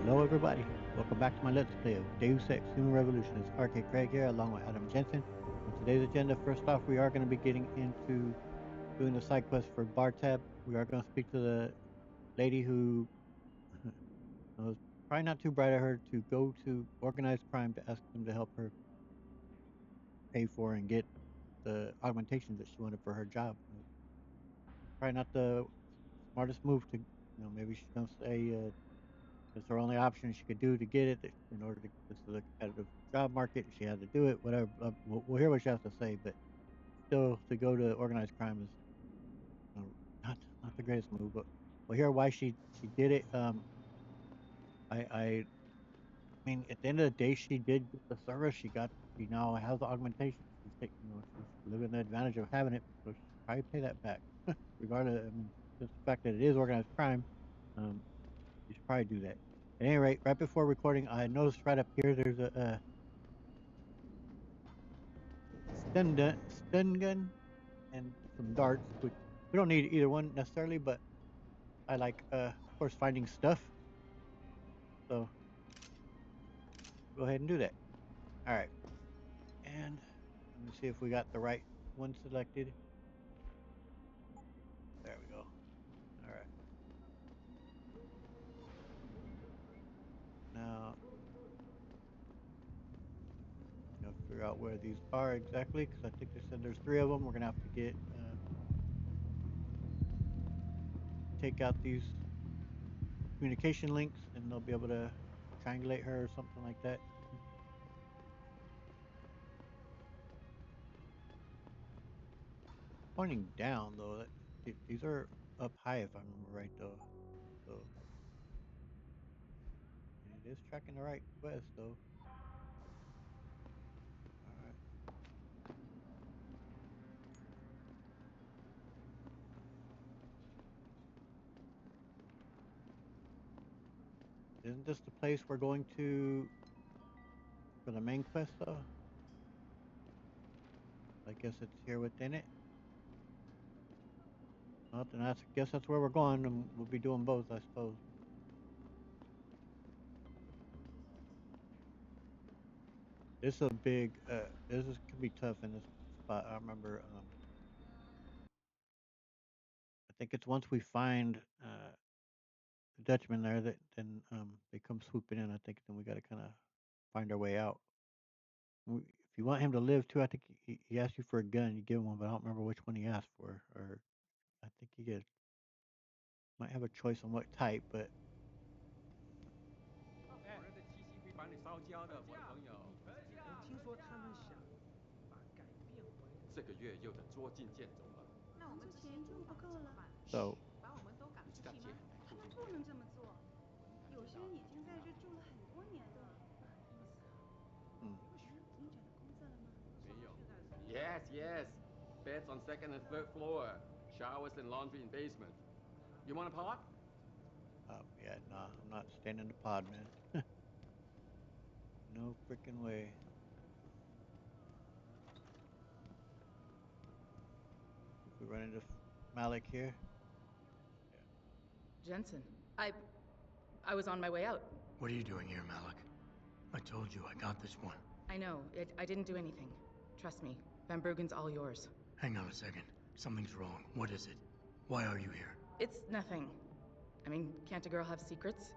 Hello everybody, welcome back to my Let's Play of Deus Ex Human Revolution. It's RK Craig here along with Adam Jensen. On today's agenda, first off, we are going to be getting into doing the side quest for Bar Tab. We are going to speak to the lady who was probably not too bright of her to go to organized crime to ask them to help her pay for and get the augmentations that she wanted for her job. Probably not the smartest move to, maybe she's going to say it's her only option she could do to get it in order to. This is a competitive job market. She had to do it. Whatever. We'll hear what she has to say, but still, to go to organized crime is not the greatest move. But we'll hear why she did it. I mean, at the end of the day, she did get the service. She now has the augmentation. She's living the advantage of having it. So she should probably pay that back, regardless. I mean, just the fact that it is organized crime. You should probably do that. At any rate, right before recording, I noticed right up here there's a stun gun and some darts, which we don't need either one necessarily, but I like, of course, finding stuff. So go ahead and do that. All right, and let me see if we got the right one selected. There we go. All right. Now, gotta figure out where these are exactly, because I think they said there's 3 of them. We're gonna have to take out these communication links, and they'll be able to triangulate her or something like that. Pointing down though, these are up high if I remember right though. So it is tracking the right quest though. All right. Isn't this the place we're going to for the main quest though? I guess it's here within it. Well, then I guess that's where we're going, and we'll be doing both, I suppose. This is a big. Could be tough in this spot. I remember. I think it's once we find the Dutchman there that then they come swooping in. I think then we got to kind of find our way out. If you want him to live too, I think he asked you for a gun. You give him one, but I don't remember which one he asked for. Or I think might have a choice on what type, but 嘘，so 把我们都赶出去吗？他们不能这么做。有些人已经在这住了很多年了。mm, 你找到工作了吗？没有。Yes, yes. Beds on second and third floor. Showers and laundry in basement. You want a pot? yeah, nah, I'm not staying in the pod, man. No freaking way. If we run into Malik here, Jensen, I was on my way out. What are you doing here, Malik? I told you I got this one. I know, I didn't do anything. Trust me, Van Bruggen's all yours. Hang on a second. Something's wrong. What is it? Why are you here? It's nothing. I mean, can't a girl have secrets?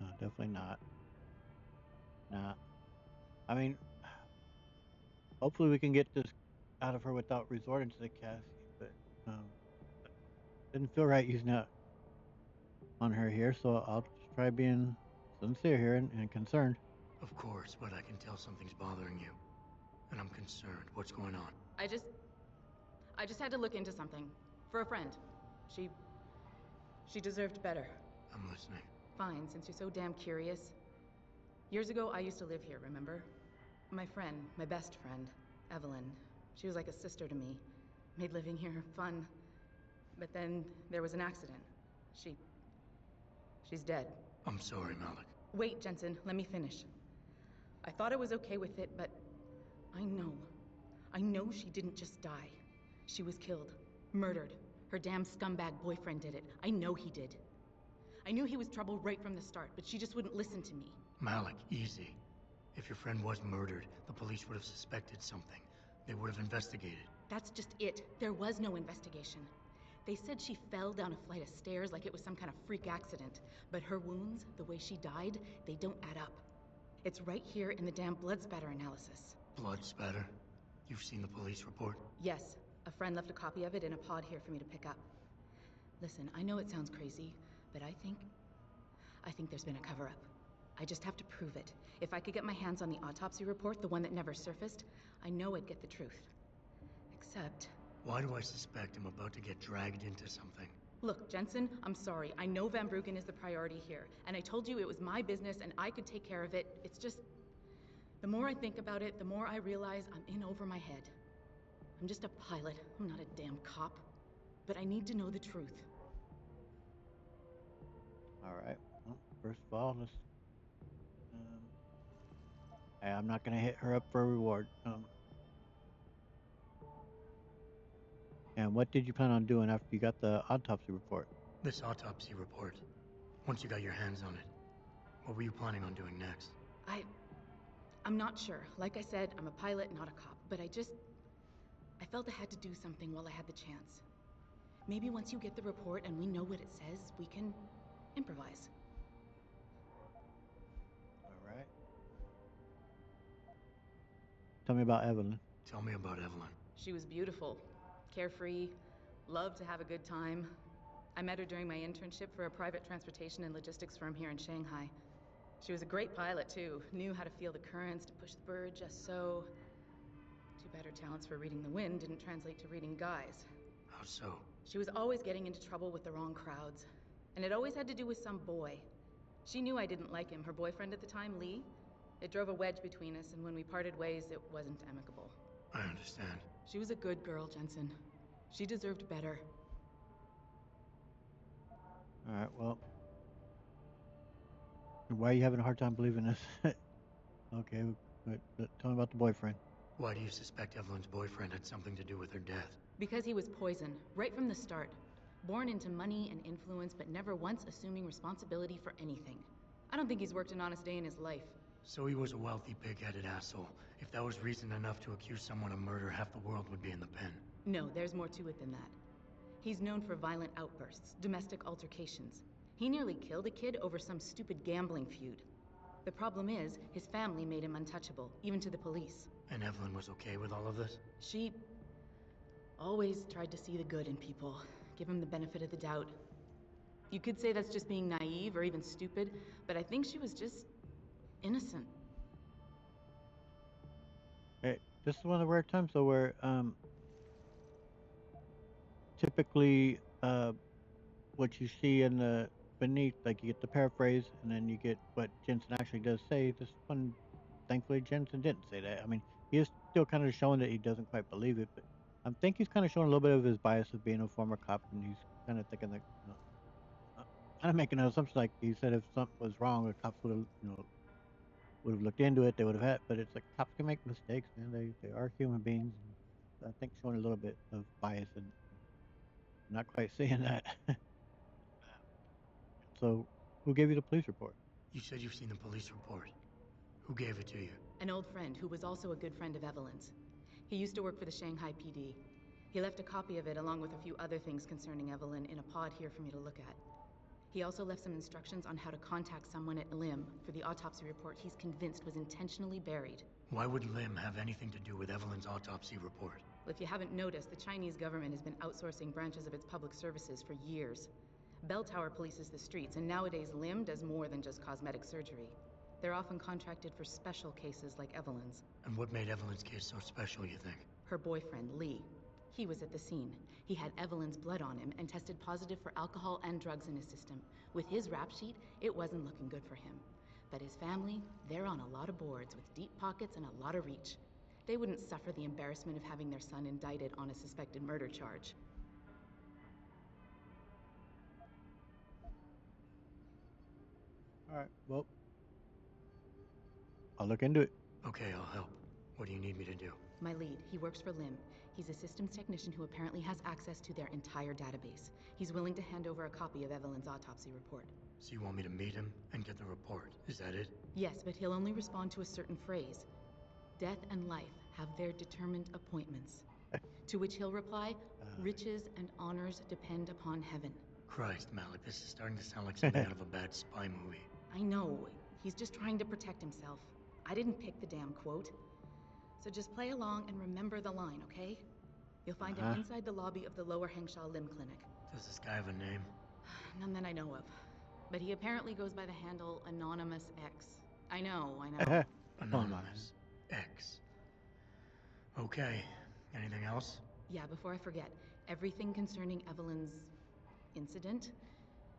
no, definitely not. Nah. I mean, hopefully we can get this out of her without resorting to the casket, but didn't feel right using that on her here, so I'll just try being sincere here and concerned. Of course, but I can tell something's bothering you. And I'm concerned. What's going on? I just had to look into something. For a friend. She deserved better. I'm listening. Fine, since you're so damn curious. Years ago, I used to live here, remember? My friend, my best friend, Evelyn. She was like a sister to me. Made living here fun. But then there was an accident. She's dead. I'm sorry, Malik. Wait, Jensen, let me finish. I thought I was okay with it, but I know. I know she didn't just die. She was killed. Murdered. Her damn scumbag boyfriend did it. I know he did. I knew he was trouble right from the start, but she just wouldn't listen to me. Malik, easy. If your friend was murdered, the police would have suspected something. They would have investigated. That's just it. There was no investigation. They said she fell down a flight of stairs like it was some kind of freak accident. But her wounds, the way she died, they don't add up. It's right here in the damn blood spatter analysis. Blood spatter? You've seen the police report? Yes. A friend left a copy of it in a pod here for me to pick up. Listen, I know it sounds crazy, but I think there's been a cover-up. I just have to prove it. If I could get my hands on the autopsy report, the one that never surfaced, I know I'd get the truth. Except... Why do I suspect I'm about to get dragged into something? Look, Jensen, I'm sorry. I know Van Bruggen is the priority here, and I told you it was my business and I could take care of it. It's just... The more I think about it, the more I realize I'm in over my head. I'm just a pilot. I'm not a damn cop. But I need to know the truth. Alright, well, first of all, let's... I'm not gonna hit her up for a reward. And what did you plan on doing after you got the autopsy report? This autopsy report. Once you got your hands on it, what were you planning on doing next? I'm not sure. Like I said, I'm a pilot, not a cop. But I felt I had to do something while I had the chance. Maybe once you get the report and we know what it says, we can improvise. Alright. Tell me about Evelyn. Tell me about Evelyn. She was beautiful, carefree, loved to have a good time. I met her during my internship for a private transportation and logistics firm here in Shanghai. She was a great pilot, too. Knew how to feel the currents, to push the bird just so. Too bad her talents for reading the wind didn't translate to reading guys. How so? She was always getting into trouble with the wrong crowds. And it always had to do with some boy. She knew I didn't like him. Her boyfriend at the time, Lee. It drove a wedge between us, and when we parted ways, it wasn't amicable. I understand. She was a good girl, Jensen. She deserved better. Alright, well... Why are you having a hard time believing this? Okay, but tell me about the boyfriend. Why do you suspect Evelyn's boyfriend had something to do with her death? Because he was poison, right from the start. Born into money and influence, but never once assuming responsibility for anything. I don't think he's worked an honest day in his life. So he was a wealthy, pig-headed asshole. If that was reason enough to accuse someone of murder, half the world would be in the pen. No, there's more to it than that. He's known for violent outbursts, domestic altercations. He nearly killed a kid over some stupid gambling feud. The problem is, his family made him untouchable, even to the police. And Evelyn was okay with all of this? She always tried to see the good in people, give him the benefit of the doubt. You could say that's just being naive or even stupid, but I think she was just innocent. Hey, this is one of the rare times though where typically what you see in the beneath, like you get the paraphrase and then you get what Jensen actually does say. This one, thankfully Jensen didn't say that. I mean, he is still kind of showing that he doesn't quite believe it, but I think he's kind of showing a little bit of his bias of being a former cop, and he's kind of thinking that, kind of making an assumption like he said if something was wrong, the cops would have, would have looked into it. They would have had, but it's like cops can make mistakes, man. They are human beings. And I think showing a little bit of bias and not quite seeing that. So, who gave you the police report? You said you've seen the police report. Who gave it to you? An old friend who was also a good friend of Evelyn's. He used to work for the Shanghai PD. He left a copy of it along with a few other things concerning Evelyn in a pod here for me to look at. He also left some instructions on how to contact someone at LIM for the autopsy report he's convinced was intentionally buried. Why would LIM have anything to do with Evelyn's autopsy report? Well, if you haven't noticed, the Chinese government has been outsourcing branches of its public services for years. Bell Tower polices the streets, and nowadays LIM does more than just cosmetic surgery. They're often contracted for special cases like Evelyn's. And what made Evelyn's case so special, you think? Her boyfriend, Lee. He was at the scene. He had Evelyn's blood on him and tested positive for alcohol and drugs in his system. With his rap sheet, it wasn't looking good for him. But his family, they're on a lot of boards with deep pockets and a lot of reach. They wouldn't suffer the embarrassment of having their son indicted on a suspected murder charge. Alright, well, I'll look into it. Okay, I'll help. What do you need me to do? My lead, he works for Lim. He's a systems technician who apparently has access to their entire database. He's willing to hand over a copy of Evelyn's autopsy report. So you want me to meet him and get the report? Is that it? Yes, but he'll only respond to a certain phrase. Death and life have their determined appointments. To which he'll reply, riches and honors depend upon heaven. Christ, Malik, this is starting to sound like something out of a bad spy movie. I know. He's just trying to protect himself. I didn't pick the damn quote. So just play along and remember the line, okay? You'll find him inside the lobby of the Lower Hengsha Lim Clinic. Does this guy have a name? None that I know of. But he apparently goes by the handle Anonymous X. I know. Anonymous X. Okay. Anything else? Yeah, before I forget, everything concerning Evelyn's incident,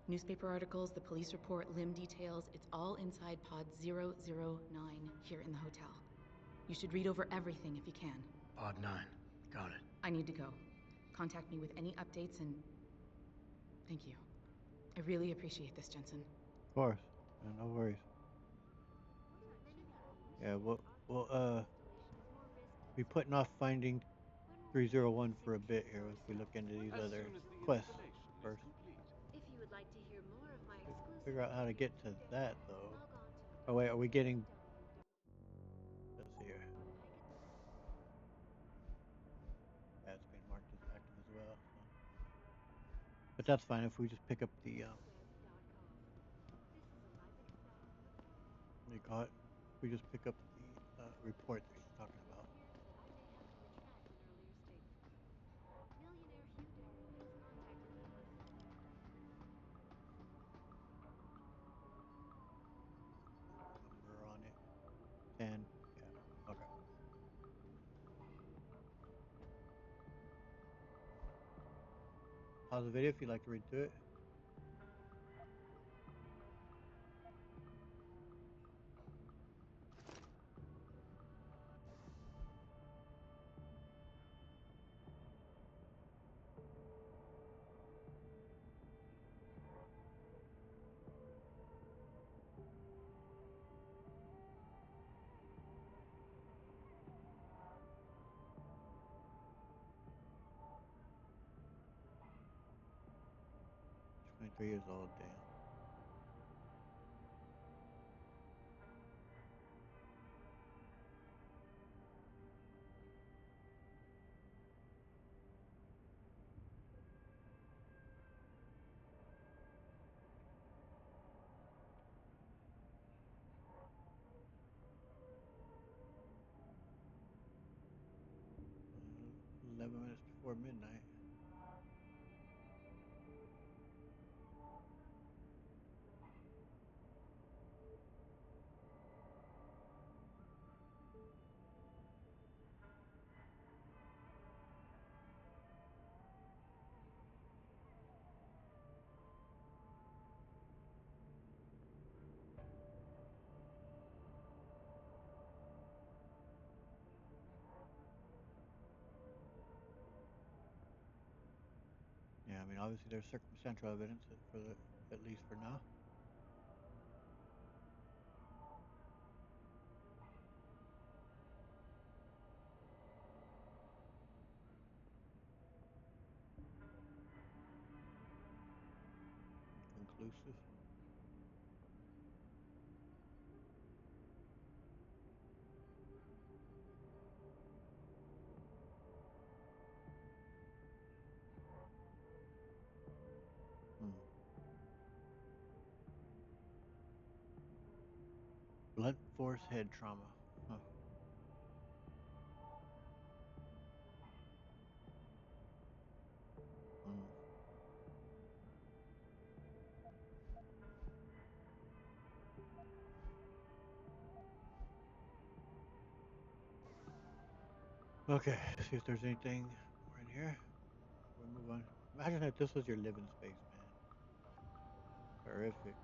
newspaper articles, the police report, Lim details, it's all inside pod 009 here in the hotel. You should read over everything if you can. Pod 9. Got it. I need to go. Contact me with any updates and... Thank you. I really appreciate this, Jensen. Of course. No worries. Yeah, we'll be putting off finding 301 for a bit here as we look into these other quests first. If you would like to hear more of my exclusive Figure out how to get to that though. Oh wait, are we getting... Let's see here. That's being marked as active as well. So. But that's fine if we just pick up the what do you call it? We just pick up the report that she's talking about. Number on it. 10. Yeah. Okay. Pause the video if you'd like to read through it. She's 23 years old, damn. Mm, 11 minutes before midnight. Yeah, I mean, obviously there's circumstantial evidence for the, at least for now. Conclusive. Blunt force head trauma. Huh. Mm. Okay, let's see if there's anything more in here. We'll move on. Imagine if this was your living space, man. Horrific.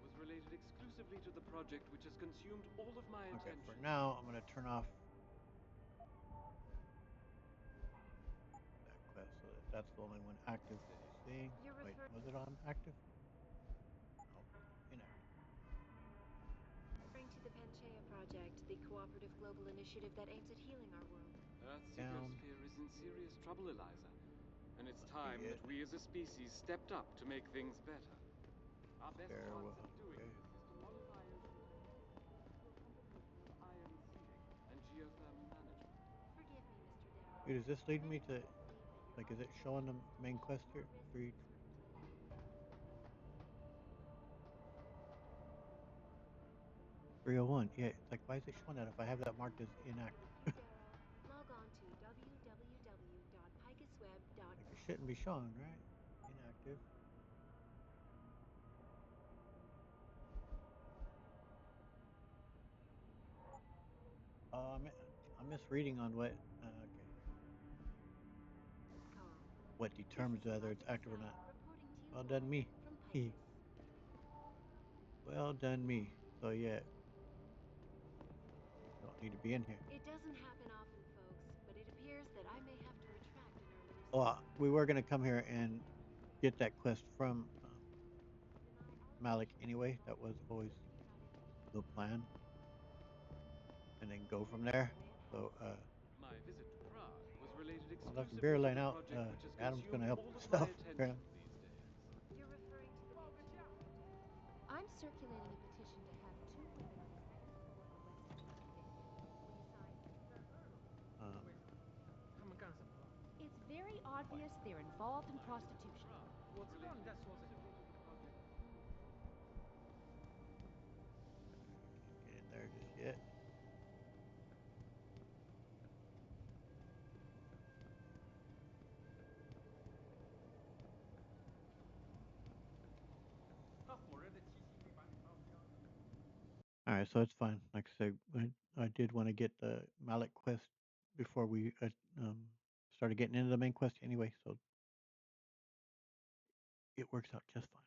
Was related exclusively to the project which has consumed all of my Okay, attention. for now, I'm going to turn off that quest so that that's the only one active that he's seeing. Wait, was it on active? No, inactive. project, the cooperative global initiative that aims at healing our world. Earth's Down. ecosphere is in serious trouble, Eliza. And it's time it. that we as a species stepped up to make things better. Our best Farewell. chance of doing Okay. this is to modify ion sealing and geothermal management. Forgive me, Mr. Darrow. Dude, is this leading me Many to, people believe that your like, is it object showing the is main more quest here risk for each? than certainty. 301. Yeah, it's like, why is it showing that if I have that marked as inactive? Thank you, Darrow. Log on to www.picusweb.com. Like, it shouldn't be showing, right? Inactive. I'm misreading on what, okay, what determines whether it's active or not. Well done, me. Well done, me. So, yeah, don't need to be in here. It doesn't happen often, folks, but it appears that I may have to retract an earlier Well, we were going to come here and get that quest from Malik anyway. That was always the plan. And then go from there. So, My visit to Prague was related I left some exclusively beer to laying the out. project which has Adam's going to consumed help all with of stuff, my attention apparently. these days. You're referring to the Vinci project. I'm circulating a petition to have 2 women suspected of Western It's very obvious they're involved in prostitution. Can't get in there just yet. Alright, so it's fine. Like I said, I did want to get the Malik quest before we started getting into the main quest anyway, so it works out just fine.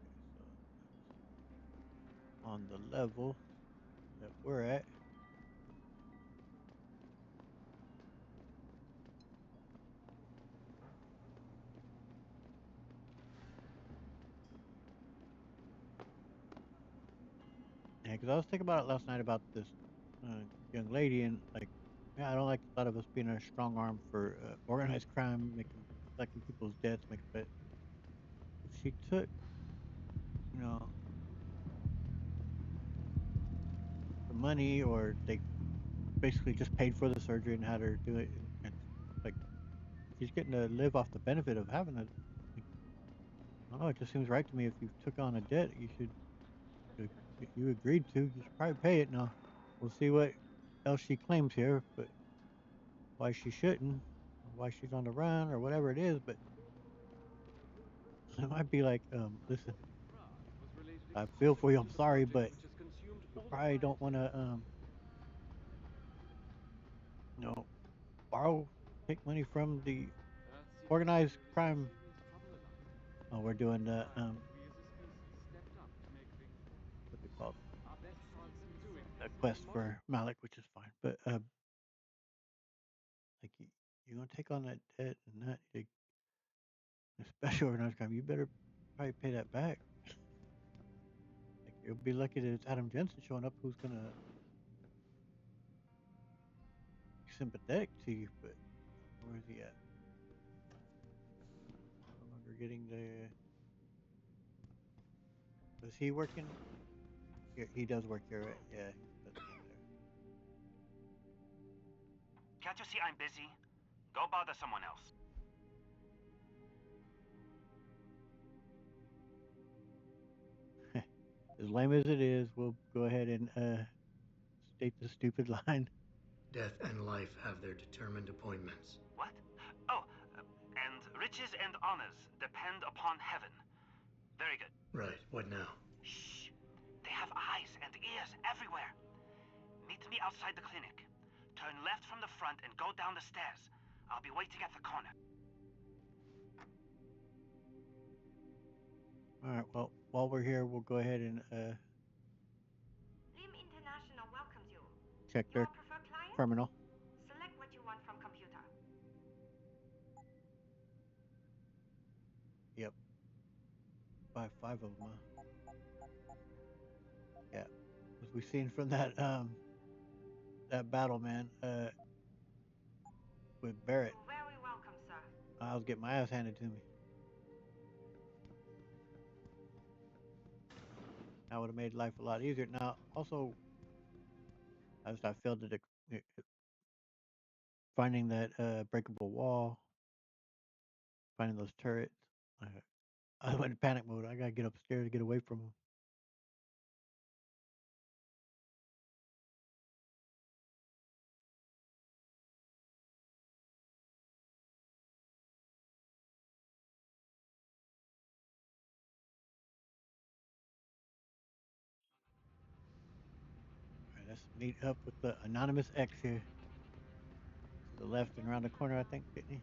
Okay, so on the level that we're at. Yeah, because I was thinking about it last night about this young lady, and like, yeah, I don't like the thought of us being a strong arm for organized crime, collecting people's debts, but if she took, you know, the money, or they basically just paid for the surgery and had her do it, and like she's getting to live off the benefit of having it. Like, I don't know, it just seems right to me. If you took on a debt, you agreed to, you should probably pay it. Now we'll see what else she claims here, but why she shouldn't, or why she's on the run, or whatever it is. But it might be like, listen, I feel for you. I'm sorry, but you probably don't want to, you know, borrow, take money from the organized crime. Oh, we're doing the what they call a quest for Malik, which is fine. But like you're gonna take on that debt and that, like, especially organized crime, you better probably pay that back. Like, you'll be lucky that it's Adam Jensen showing up, who's gonna be sympathetic to you. But where is he at? No longer getting the. Does he working? Yeah, he does work here, right? Yeah, he does work Can't you see I'm busy? Go bother someone else. there. As lame as it is, we'll go ahead and state the stupid line. Death and life have their determined appointments. What? Oh, and riches and honors depend upon heaven. Very good. Right, what now? Shh. They have eyes and ears everywhere. Meet me outside the clinic. Turn left from the front and go down the stairs. I'll be waiting at the corner. All right. Well, while we're here, we'll go ahead and Lim International check Your their preferred client? terminal. Select what you want from computer. Yep. Five of them. Yeah. As we seen from that battle, man, with Barrett, You're very welcome, sir. I was getting my ass handed to me. That would have made life a lot easier. Now, also, as I failed to finding that breakable wall, finding those turrets, I went in panic mode. I gotta get upstairs to get away from them. All right, let's meet up with the anonymous X here. To the left and around the corner, I think, Pitney.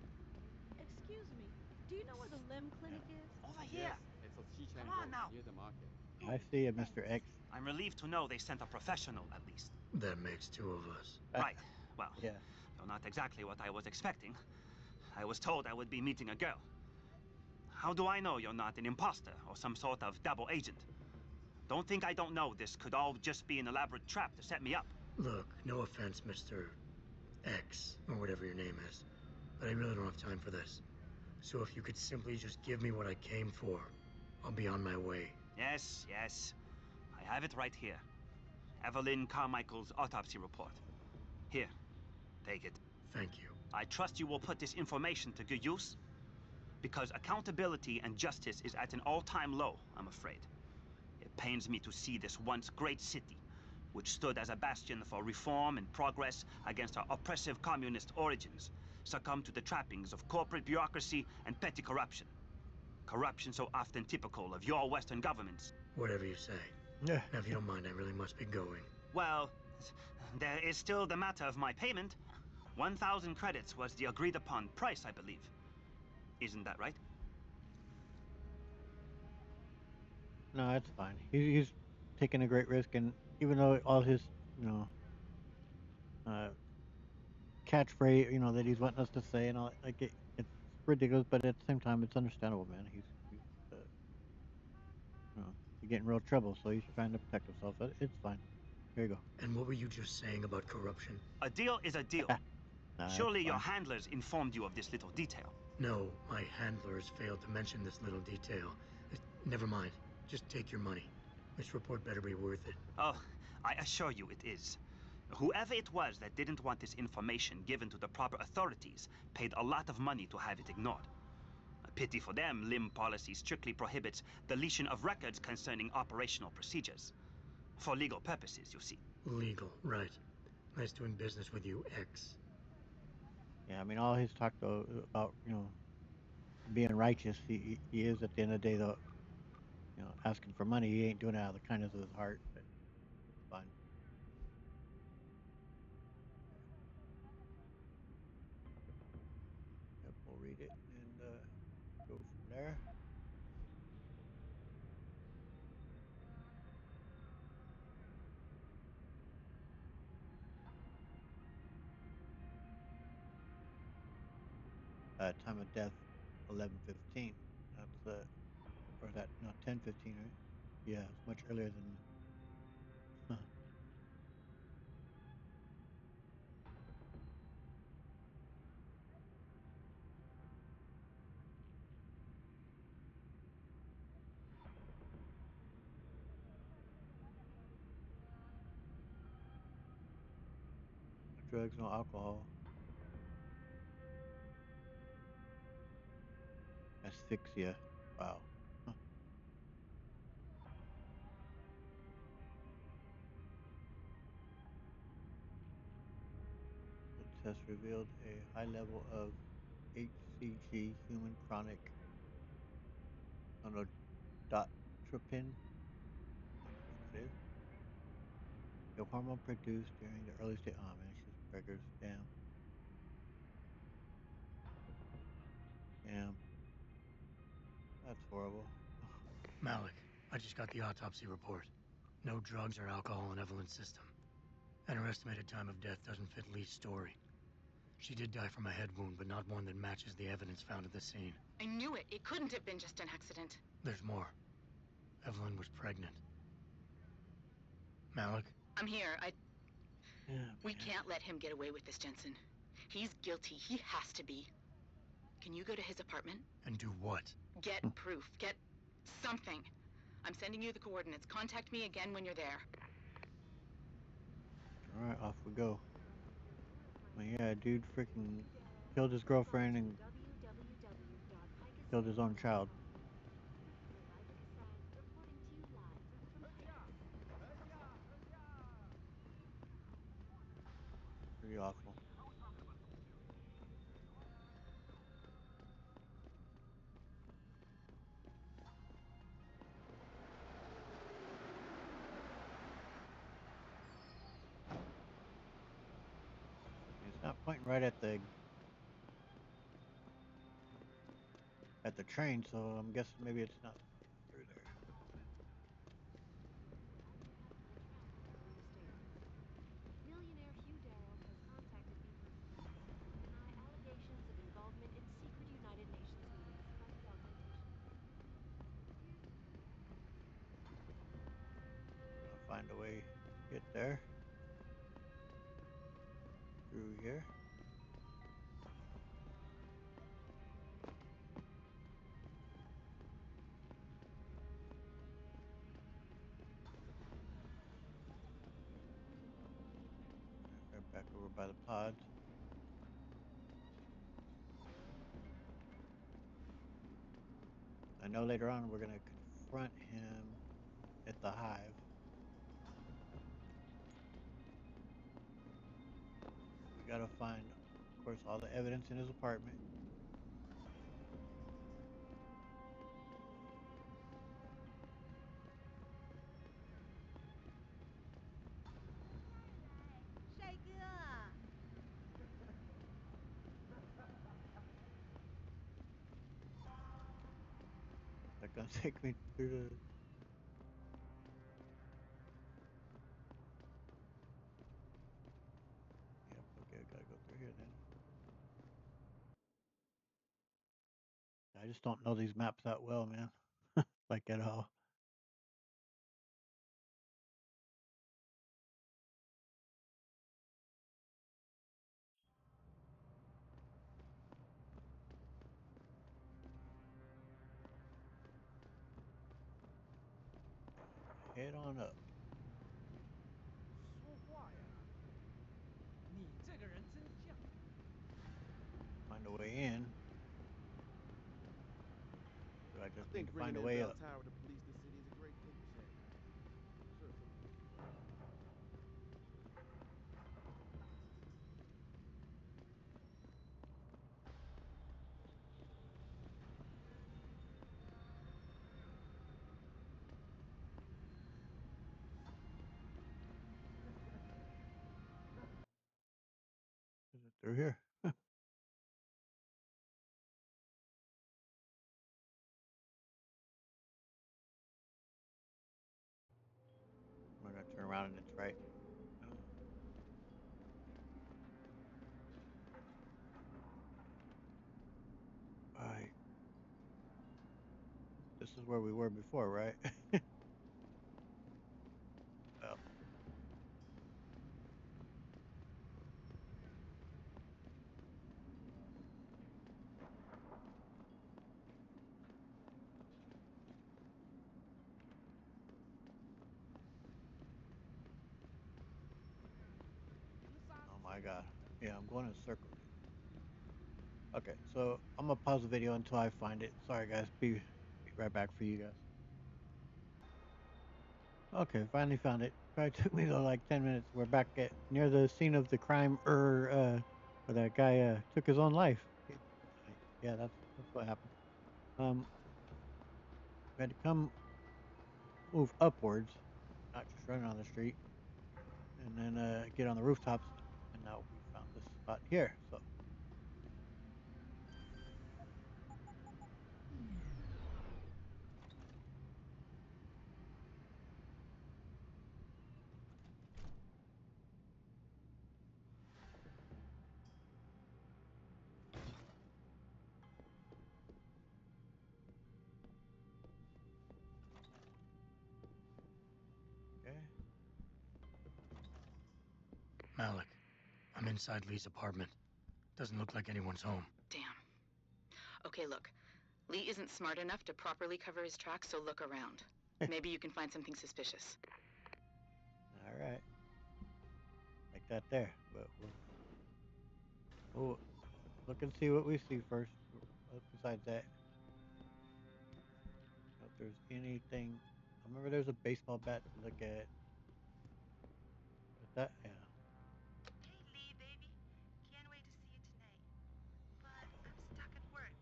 Excuse me, do you know where the limb clinic is? Over here. Yes, it's on Xicheng Come on Road, now. near the market. I see you, Mr. X. I'm relieved to know they sent a professional, at least. That makes two of us. Right. Well, Yeah. though not exactly what I was expecting. I was told I would be meeting a girl. How do I know you're not an imposter or some sort of double agent? Don't think I don't know this could all just be an elaborate trap to set me up. Look, no offense, Mr. X, or whatever your name is, but I really don't have time for this. So if you could simply just give me what I came for, I'll be on my way. Yes, yes. I have it right here. Evelyn Carmichael's autopsy report. Here, take it. Thank you. I trust you will put this information to good use, because accountability and justice is at an all-time low, I'm afraid. It pains me to see this once great city, which stood as a bastion for reform and progress against our oppressive communist origins, succumb to the trappings of corporate bureaucracy and petty corruption. Corruption so often typical of your Western governments. Whatever you say. Yeah. Now, if you don't mind, I really must be going. Well, there is still the matter of my payment. 1,000 credits was the agreed upon price, I believe. Isn't that right? No, it's fine. He's taking a great risk, and even though all his, catchphrase, that he's wanting us to say, and all, like it's ridiculous, but at the same time, it's understandable, man. He's he's getting in real trouble, so he's trying to protect himself. But it's fine. Here you go. And what were you just saying about corruption? A deal is a deal. Nah, Surely it's your fine. handlers informed you of this little detail. No, my handlers failed to mention this little detail. Never mind. Just take your money. This report better be worth it. Oh, I assure you it is. Whoever it was that didn't want this information given to the proper authorities paid a lot of money to have it ignored. A pity for them, LIM policy strictly prohibits deletion of records concerning operational procedures. For legal purposes, you see. Legal, right. Nice doing business with you, X. Yeah, I mean, all his talk though about being righteous, he is at the end of the day though, asking for money. He ain't doing it out of the kindness of his heart. But it's fine. Yep, we'll read it and go from there. Time of death, 11:15. That's or that no 10:15, right? Yeah, it's much earlier than. No drugs, no alcohol. Asphyxia. Wow. Huh. The test revealed a high level of HCG, human chronic gonadotropin. That's what it is. A hormone produced during the early stage. Oh man, she's beggars. Damn. Damn. That's horrible. Malik, I just got the autopsy report. No drugs or alcohol in Evelyn's system. And her estimated time of death doesn't fit Lee's story. She did die from a head wound, but not one that matches the evidence found at the scene. I knew it. It couldn't have been just an accident. There's more. Evelyn was pregnant. Malik? I'm here. Yeah, We man. can't let him get away with this, Jensen. He's guilty. He has to be. Can you go to his apartment? And do what? Get proof. Get something. I'm sending you the coordinates. Contact me again when you're there. All right, off we go. Well, yeah, dude freaking killed his girlfriend and killed his own child. Pretty awful. It's not pointing right at the train, so I'm guessing maybe it's not through there. Millionaire Hugh Darrow has contacted me personally to deny allegations of involvement in secret United Nations meetings about the augmentation. I'm gonna find a way to get there. Through here. Right back over by the pods. I know later on we're gonna confront him at the hive. We gotta find, of course, all the evidence in his apartment. They're gonna take me through the. Yep, okay, I gotta go through here then. I just don't know these maps that well, man. Like at all. Head on up. 说话呀！你这个人真犟。Find a way in. So I I just need think to bringing find a in way Bell up. Tower to police the city is a great thing for Shanghai. Sure, sure. Is it through here? I'm gonna turn around and it's right. Alright. This is where we were before, right? Well, oh my god. Yeah, I'm going in circles. Okay, so I'm gonna pause the video until I find it. Sorry guys, be right back for you guys. Okay, finally found it. Probably took me like 10 minutes. We're back at near the scene of the crime, where that guy took his own life. Yeah, that's what happened. We had to move upwards, not just running on the street, and then get on the rooftops. And now we found this spot here. So. Malik, I'm inside Lee's apartment. Doesn't look like anyone's home. Damn. Okay, look. Lee isn't smart enough to properly cover his tracks, so look around. Maybe you can find something suspicious. All right. Like that there. But we'll look and see what we see first. Besides that, if there's anything. I remember there's a baseball bat to look at. But that, yeah. Hey, Lee, baby. Can't wait to see you tonight. But I'm stuck at work.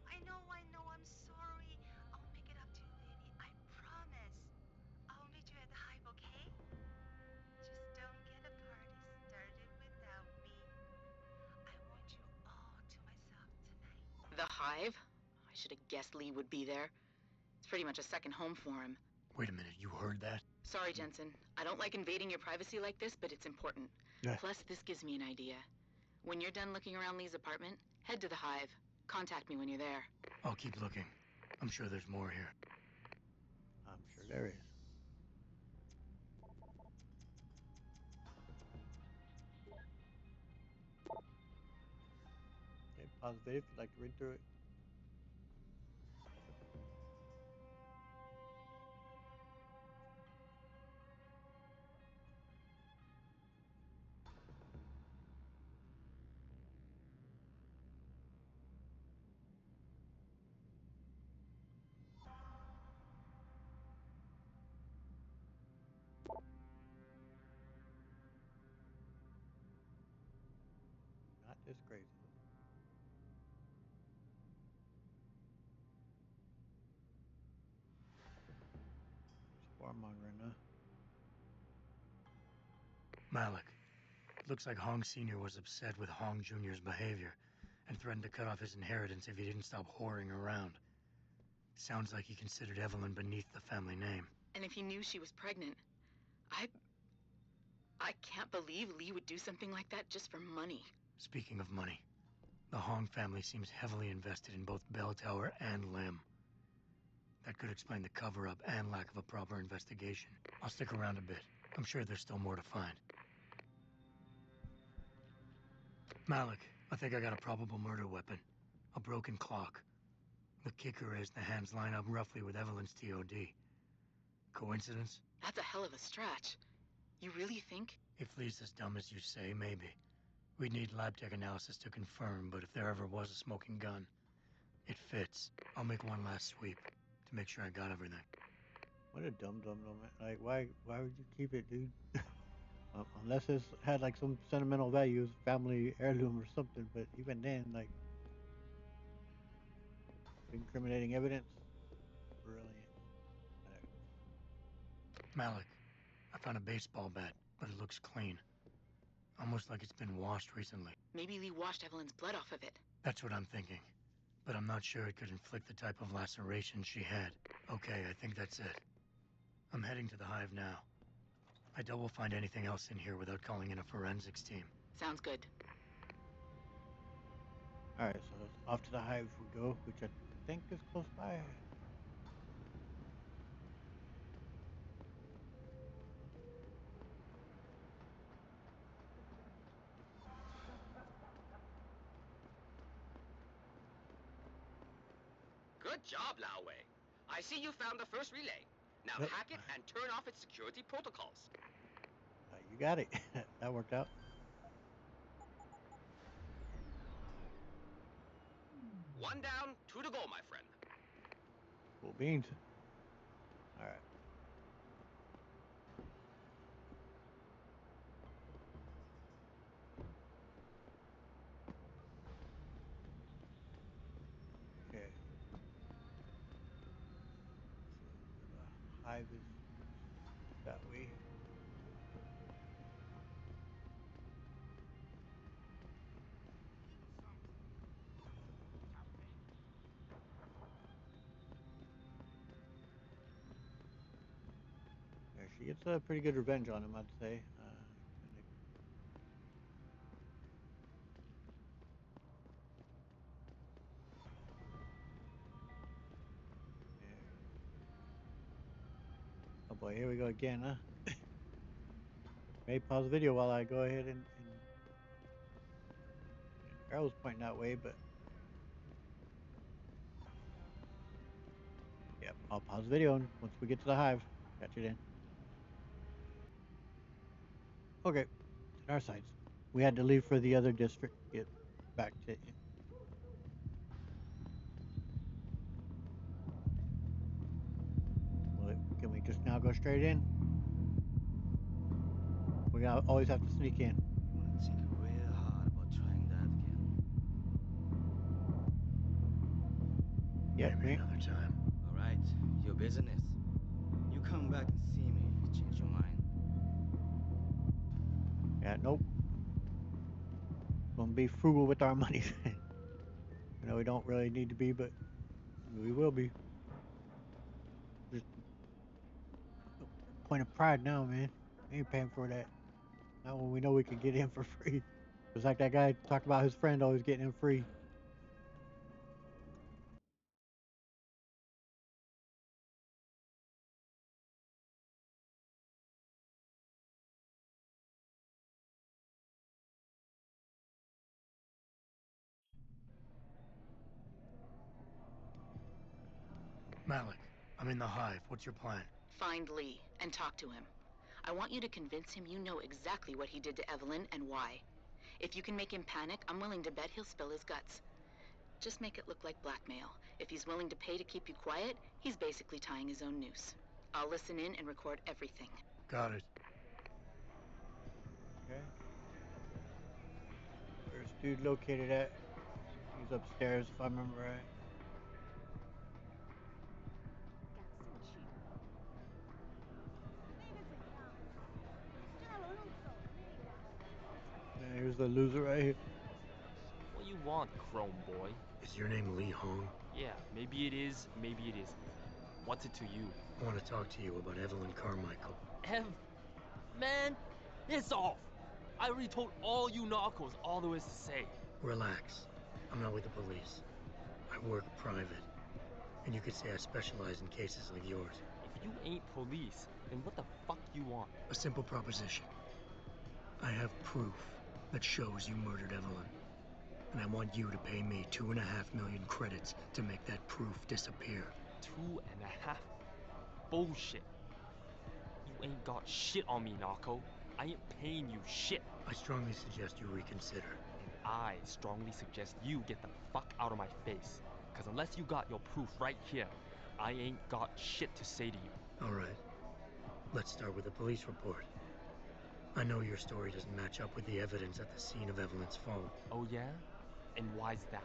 I know, I'm sorry. I'll make it up to you, baby. I promise. I'll meet you at the Hive, okay? Just don't get a party started without me. I want you all to myself tonight. The Hive? I should have guessed Lee would be there. It's pretty much a second home for him. Wait a minute, you heard that? Sorry, Jensen. I don't like invading your privacy like this, but it's important. Yeah. Plus, this gives me an idea. When you're done looking around Lee's apartment, head to the Hive. Contact me when you're there. I'll keep looking. I'm sure there's more here. I'm sure there is. Okay, pause the video if you'd like to read through it. Not this crazy. There's warmongering, huh? Malik, looks like Hong Sr. was upset with Hong Jr.'s behavior and threatened to cut off his inheritance if he didn't stop whoring around. Sounds like he considered Evelyn beneath the family name. And if he knew she was pregnant, I can't believe Lee would do something like that just for money. Speaking of money, the Hong family seems heavily invested in both Bell Tower and Lim. That could explain the cover-up and lack of a proper investigation. I'll stick around a bit. I'm sure there's still more to find. Malik, I think I got a probable murder weapon. A broken clock. The kicker is the hands line up roughly with Evelyn's TOD. Coincidence? That's a hell of a stretch. You really think? If Lee's as dumb as you say, maybe. We'd need lab tech analysis to confirm, but if there ever was a smoking gun, it fits. I'll make one last sweep to make sure I got everything. What a dumb man. Like, why would you keep it, dude? Unless it's had like some sentimental value, family heirloom or something. But even then, like, incriminating evidence, brilliant. Malik, I found a baseball bat, but it looks clean. Almost like it's been washed recently. Maybe Lee washed Evelyn's blood off of it. That's what I'm thinking. But I'm not sure it could inflict the type of laceration she had. Okay, I think that's it. I'm heading to the Hive now. I doubt we'll find anything else in here without calling in a forensics team. Sounds good. Alright, so off to the Hive we go, which I think is close by. Good job, Lao Wei. I see you found the first relay. Now Yep. hack it and turn off its security protocols. You got it. That worked out. One down, two to go, my friend. Cool beans. Alright. Okay. So the Hive is that way. Yeah, she gets a pretty good revenge on him, I'd say. Yeah. Oh boy, here we go again, huh? May pause the video while I go ahead and arrows pointing that way, but yep, I'll pause the video and once we get to the hive, catch it in. Okay, in our sites. We had to leave for the other district to get back to it. Well, can we just now go straight in? We gotta always have to sneak in. I think real hard about trying that again. Yeah, Maybe another time. All right, your business. You come back and see me if you change your mind. Yeah, nope. Gonna be frugal with our money. I know we don't really need to be, but we will be. Just a point of pride now, man. We ain't paying for that. Not when we know we can get in for free. It's like that guy talked about his friend always getting in free. Malik, I'm in the hive. What's your plan? Find Lee and talk to him. I want you to convince him you know exactly what he did to Evelyn and why. If you can make him panic, I'm willing to bet he'll spill his guts. Just make it look like blackmail. If he's willing to pay to keep you quiet, he's basically tying his own noose. I'll listen in and record everything. Got it. Okay. Where's dude located at? He's upstairs if I remember right. And here's the loser right here. What you want, Chrome Boy? Is your name Lee Hong? Yeah, maybe it is, maybe it isn't. What's it to you? I want to talk to you about Evelyn Carmichael. Man, it's off! I already told all you narcos all there is to say. Relax. I'm not with the police. I work private. And you could say I specialize in cases like yours. If you ain't police, then what the fuck you want? A simple proposition. I have proof that shows you murdered Evelyn. And I want you to pay me 2.5 million credits to make that proof disappear. 2.5? Bullshit. You ain't got shit on me, narco. I ain't paying you shit. I strongly suggest you reconsider. And I strongly suggest you get the fuck out of my face. Cause unless you got your proof right here, I ain't got shit to say to you. All right. Let's start with the police report. I know your story doesn't match up with the evidence at the scene of Evelyn's fall. Oh yeah? And why's that?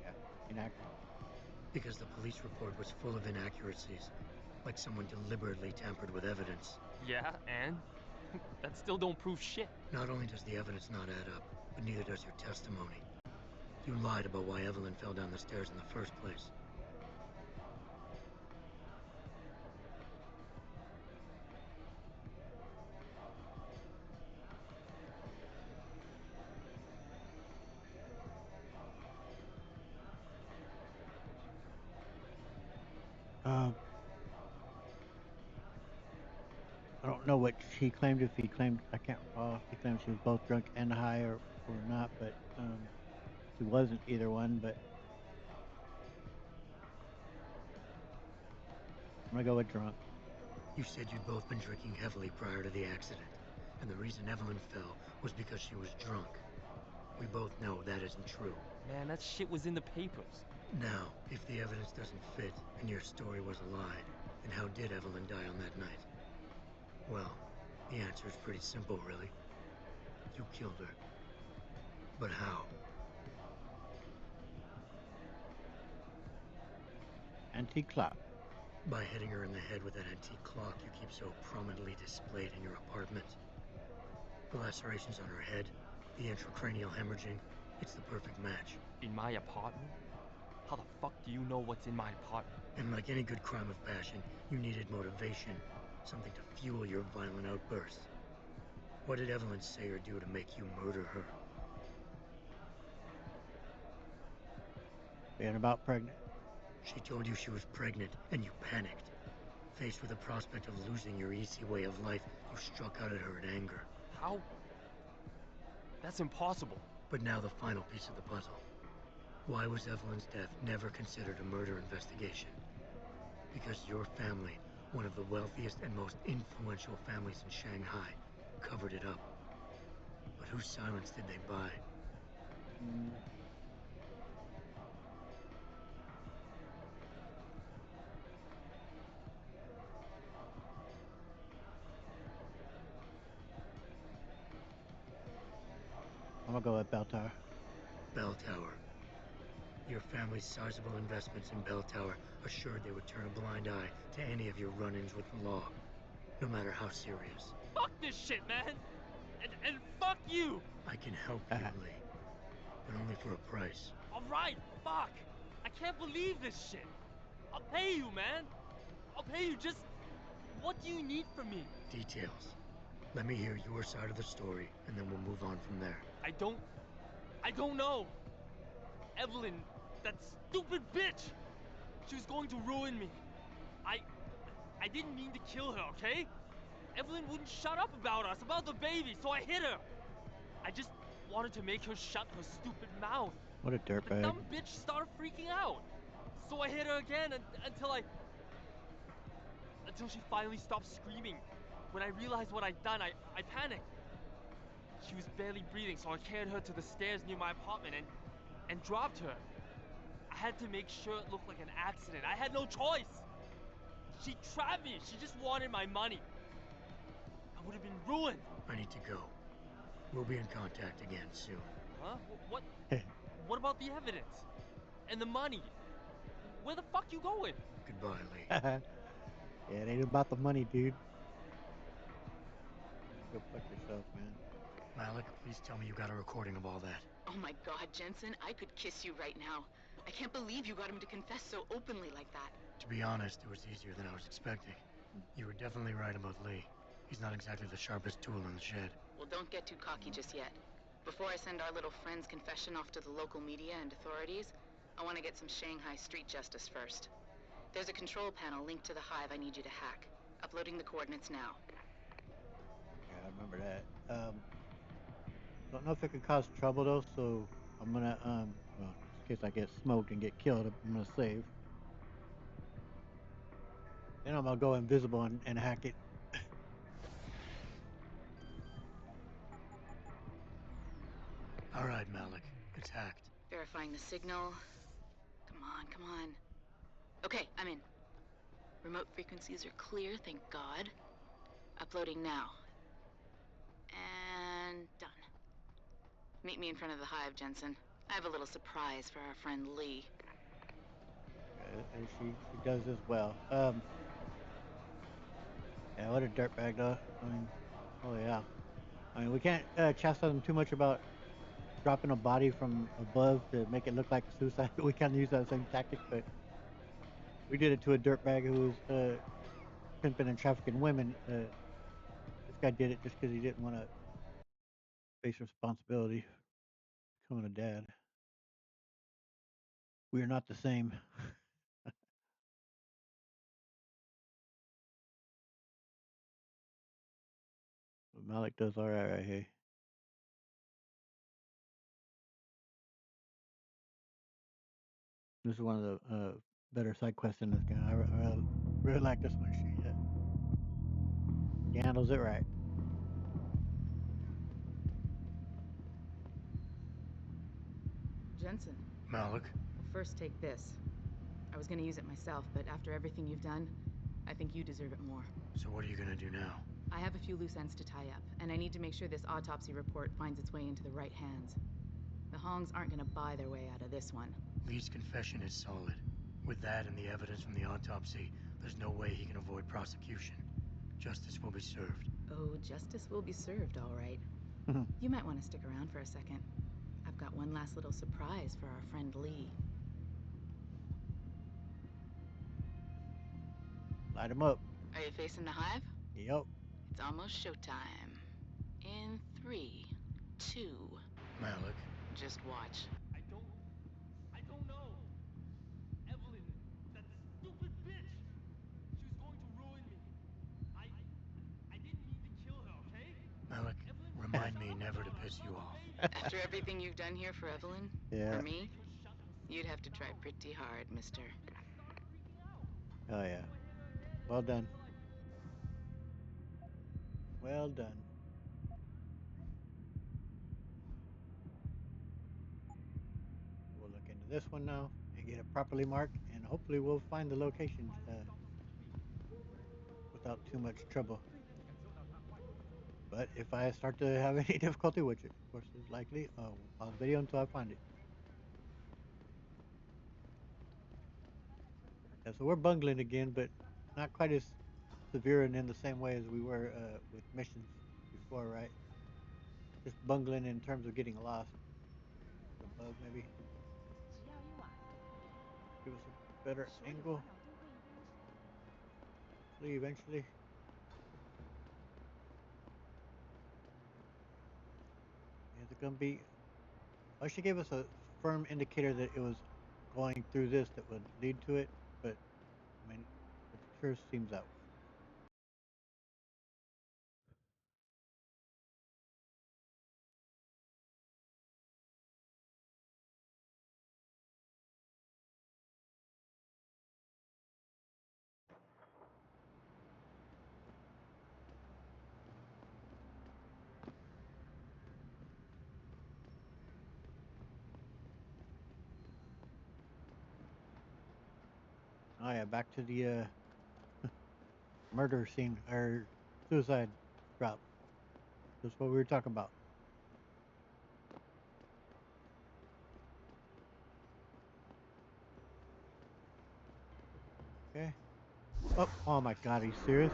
Yeah, inaccurate. Because the police report was full of inaccuracies. Like someone deliberately tampered with evidence. Yeah, and? That still don't prove shit. Not only does the evidence not add up, but neither does your testimony. You lied about why Evelyn fell down the stairs in the first place. I don't know what he claimed. If he claimed, I can't recall if he claimed she was both drunk and high or not, but she wasn't either one. But I'm gonna go with drunk. You said you'd both been drinking heavily prior to the accident, and the reason Evelyn fell was because she was drunk. We both know that isn't true. Man, that shit was in the papers. Now, if the evidence doesn't fit and your story was a lie, then how did Evelyn die on that night? Well, the answer is pretty simple, really. You killed her. But how? Antique clock. By hitting her in the head with that antique clock you keep so prominently displayed in your apartment. The lacerations on her head, the intracranial hemorrhaging, it's the perfect match. In my apartment? How the fuck do you know what's in my apartment? And like any good crime of passion, you needed motivation, something to fuel your violent outbursts. What did Evelyn say or do to make you murder her? Being about pregnant. She told you she was pregnant, and you panicked. Faced with the prospect of losing your easy way of life, you struck out at her in anger. How? That's impossible. But now the final piece of the puzzle. Why was Evelyn's death never considered a murder investigation? Because your family, one of the wealthiest and most influential families in Shanghai, covered it up. But whose silence did they buy? I'm gonna go with Bell Tower. Bell Tower. Your family's sizable investments in Bell Tower assured they would turn a blind eye to any of your run-ins with the law, no matter how serious. Fuck this shit, man! And fuck you! I can help you, Lee, but only for a price. Alright, fuck! I can't believe this shit! I'll pay you, man! I'll pay you, just... What do you need from me? Details. Let me hear your side of the story, and then we'll move on from there. I don't know! Evelyn, that stupid bitch! She was going to ruin me. I didn't mean to kill her, okay? Evelyn wouldn't shut up about us, about the baby, so I hit her. I just wanted to make her shut her stupid mouth. What a The dirtbag. dumb bitch started freaking out. So I hit her again until she finally stopped screaming. When I realized what I'd done, I panicked. She was barely breathing, so I carried her to the stairs near my apartment and dropped her. I had to make sure it looked like an accident. I had no choice. She trapped me. She just wanted my money. I would have been ruined. I need to go. We'll be in contact again soon. Huh? What? What about the evidence? And the money? Where the fuck you going? Goodbye, Lee. Yeah, it ain't about the money, dude. Go fuck yourself, man. Malik, please tell me you got a recording of all that. Oh my God, Jensen, I could kiss you right now. I can't believe you got him to confess so openly like that. To be honest, it was easier than I was expecting. You were definitely right about Lee. He's not exactly the sharpest tool in the shed. Well, don't get too cocky just yet. Before I send our little friend's confession off to the local media and authorities, I want to get some Shanghai street justice first. There's a control panel linked to the hive I need you to hack. Uploading the coordinates now. Yeah, I remember that. Don't know if it could cause trouble though, so I'm gonna well, in case I get smoked and get killed, I'm gonna save. Then I'm gonna go invisible and hack it. All right, Malik. It's hacked. Verifying the signal. Come on. Okay, I'm in. Remote frequencies are clear, thank God. Uploading now. And done. Meet me in front of the hive, Jensen. I have a little surprise for our friend Lee. She does as well. Yeah, what a dirtbag though. I mean, oh yeah. I mean, we can't chastise him too much about dropping a body from above to make it look like a suicide. We kind of use that same tactic, but we did it to a dirtbag who was pimping and trafficking women. This guy did it just because he didn't want to face responsibility for becoming a dad. We are not the same. But Malik does all right here. This is one of the better side quests in this game. I really like this one. He handles it right. Jensen. Malik? First, take this. I was gonna use it myself, but after everything you've done, I think you deserve it more. So what are you gonna do now? I have a few loose ends to tie up, and I need to make sure this autopsy report finds its way into the right hands. The Hongs aren't gonna buy their way out of this one. Lee's confession is solid. With that and the evidence from the autopsy, there's no way he can avoid prosecution. Justice will be served. Oh, justice will be served, all right. You might want to stick around for a second. I've got one last little surprise for our friend Lee. Light him up. Are you facing the hive? Yep. It's almost showtime. In 3, 2. Malik. Just watch. I don't know. Evelyn, that stupid bitch. She was going to ruin me. I didn't mean to kill her, okay? Malik, Evelyn, remind shut me up never about to our piss you little off. baby. After everything you've done here for Evelyn, Yeah. for me, you'd have to try pretty hard, mister. Oh yeah. Well done. Well done. We'll look into this one now and get it properly marked, and hopefully we'll find the locations without too much trouble. But if I start to have any difficulty, which of course is likely, we'll pause the video until I find it. Yeah, so we're bungling again, but not quite as severe and in the same way as we were with missions before, right? Just bungling in terms of getting lost. The bug maybe. Give us a better angle. Hopefully eventually. Is it gonna be? Oh, she gave us a firm indicator that it was going through this that would lead to it, but I mean, it sure seems that way. Oh yeah, back to the murder scene or suicide drop. That's what we were talking about. Okay. Oh my God, are you serious?